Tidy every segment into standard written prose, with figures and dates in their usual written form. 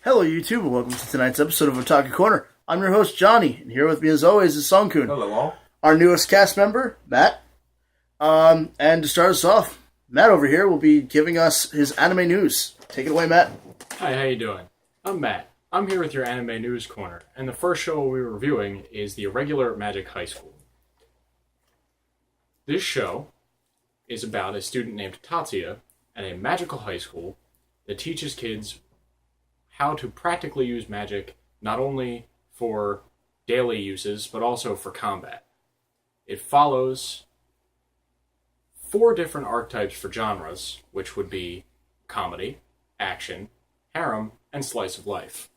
Hello, YouTube, and welcome to tonight's episode of Otaku Korner. I'm your host, Johnny, and here with me, as always, is Songkun. Hello, all. Our newest cast member, Matt. And to start us off, Matt over here will be giving us his anime news. Take it away, Matt. Hi, how you doing? I'm Matt. I'm here with your anime news corner, and the first show we're reviewing is The Irregular Magic High School. This show is about a student named Tatsuya at a magical high school that teaches kids how to practically use magic, not only for daily uses, but also for combat. It follows 4 different archetypes for genres, which would be comedy, action, harem, and slice of life.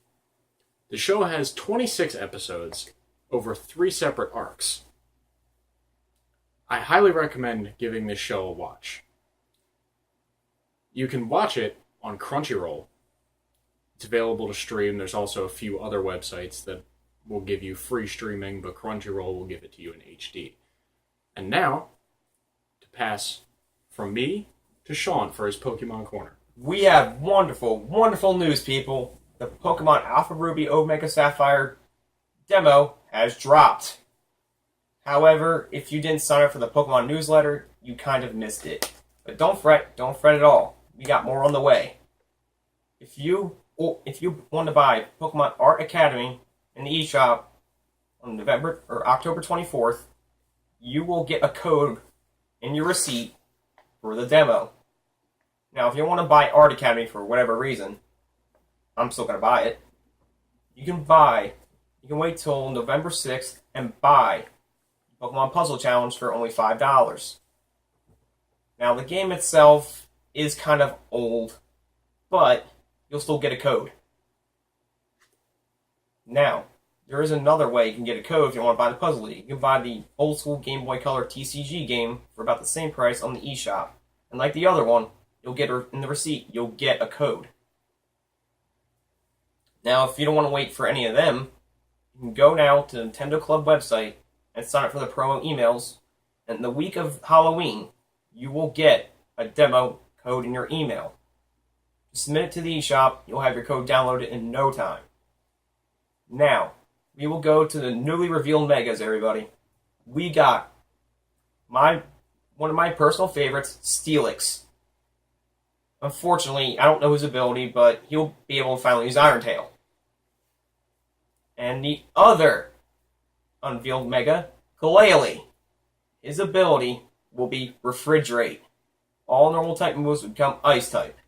The show has 26 episodes over 3 separate arcs. I highly recommend giving this show a watch. You can watch it on Crunchyroll. It's available to stream. There's also a few other websites that will give you free streaming, but Crunchyroll will give it to you in HD. And now, to pass from me to Sean for his Pokemon Corner. We have wonderful, wonderful news, people. The Pokemon Alpha Ruby Omega Sapphire demo has dropped. However, if you didn't sign up for the Pokemon newsletter, you kind of missed it. But don't fret at all. We got more on the way. If you want to buy Pokemon Art Academy in the eShop on October 24th, you will get a code in your receipt for the demo. Now, if you want to buy Art Academy for whatever reason, I'm still going to buy it. You can wait till November 6th and buy Pokemon Puzzle Challenge for only $5. Now, the game itself is kind of old, but you'll still get a code. Now, there is another way you can get a code if you want to buy the Puzzle League. You can buy the old school Game Boy Color TCG game for about the same price on the eShop. And like the other one, you'll get in the receipt, you'll get a code. Now, if you don't want to wait for any of them, you can go now to the Nintendo Club website and sign up for the promo emails. And the week of Halloween, you will get a demo code in your email. Submit it to the eShop, you'll have your code downloaded in no time. Now, we will go to the newly revealed Megas, everybody. We got one of my personal favorites, Steelix. Unfortunately, I don't know his ability, but he'll be able to finally use Iron Tail. And the other unveiled Mega, Glalie. His ability will be Refrigerate. All normal type moves will become Ice type.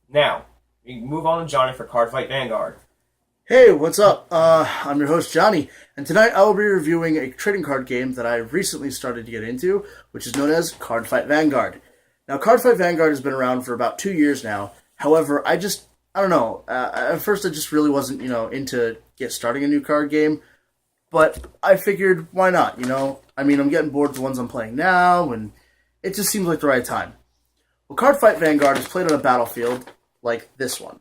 Now, we can move on to Johnny for Cardfight Vanguard. Hey, what's up? I'm your host, Johnny, and tonight I will be reviewing a trading card game that I recently started to get into, which is known as Cardfight Vanguard. Now, Cardfight Vanguard has been around for about 2 years now. However, I don't know. At first, I just really wasn't, into starting a new card game. But I figured, why not, I mean, I'm getting bored with the ones I'm playing now, and it just seems like the right time. Well, Cardfight Vanguard is played on a battlefield like this one.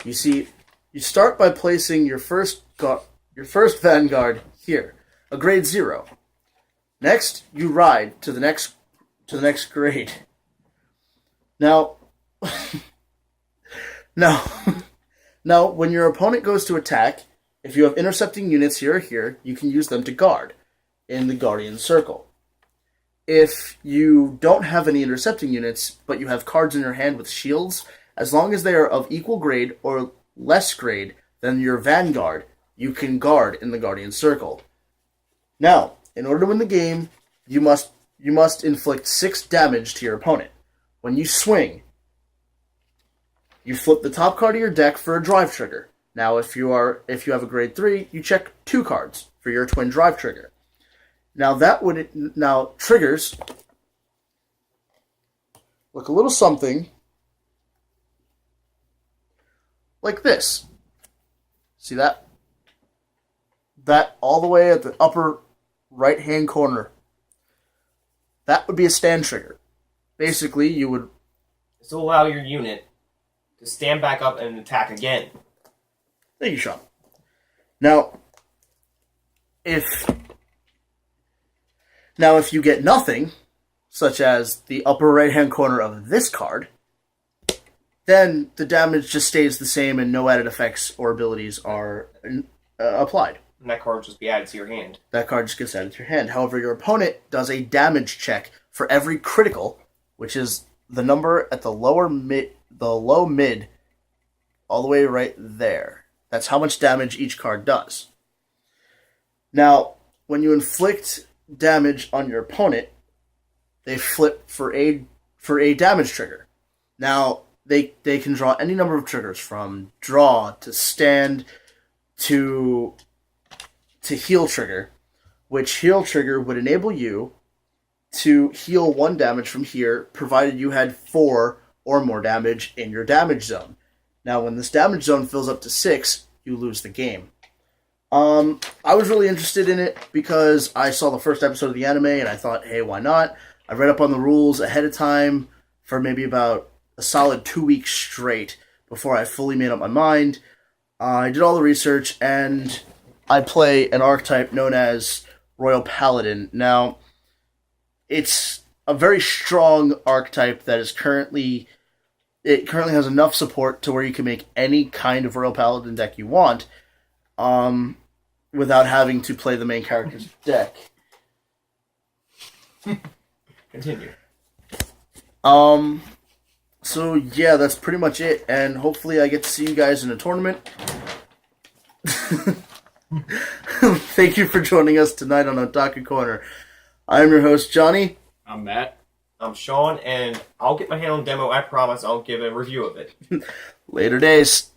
You see, you start by placing your first Vanguard here, a grade 0. Next, you ride to the next grade. Now, when your opponent goes to attack, if you have intercepting units here or here, you can use them to guard in the Guardian Circle. If you don't have any intercepting units, but you have cards in your hand with shields, as long as they are of equal grade or less grade than your Vanguard, you can guard in the Guardian Circle. Now, in order to win the game, you must inflict 6 damage to your opponent. When you swing, you flip the top card of your deck for a drive trigger. Now, if you have a grade 3, you check 2 cards for your twin drive trigger. Now triggers look a little something like this. See that? That all the way at the upper right-hand corner. That would be a stand trigger. Basically, you would... This will allow your unit to stand back up and attack again. Thank you, Sean. Now, if you get nothing, such as the upper right-hand corner of this card, then the damage just stays the same and no added effects or abilities are applied. And that card will just be added to your hand. That card just gets added to your hand. However, your opponent does a damage check for every critical, which is the number at the low mid, all the way right there. That's how much damage each card does. Now, when you inflict damage on your opponent, they flip for a damage trigger. Now, they can draw any number of triggers, from draw to stand to heal trigger, which heal trigger would enable you to heal 1 damage from here, provided you had 4 or more damage in your damage zone. Now, when this damage zone fills up to 6, you lose the game. I was really interested in it because I saw the first episode of the anime and I thought, hey, why not? I read up on the rules ahead of time for maybe about a solid 2 weeks straight before I fully made up my mind. I did all the research, and I play an archetype known as Royal Paladin. Now, it's a very strong archetype that is currently has enough support to where you can make any kind of Royal Paladin deck you want, without having to play the main character's deck. Continue. So yeah, that's pretty much it, and hopefully I get to see you guys in a tournament. Thank you for joining us tonight on Otaku Korner. I'm your host, Johnny. I'm Matt. I'm Sean, and I'll get my hand on demo. I promise I'll give a review of it. Later days.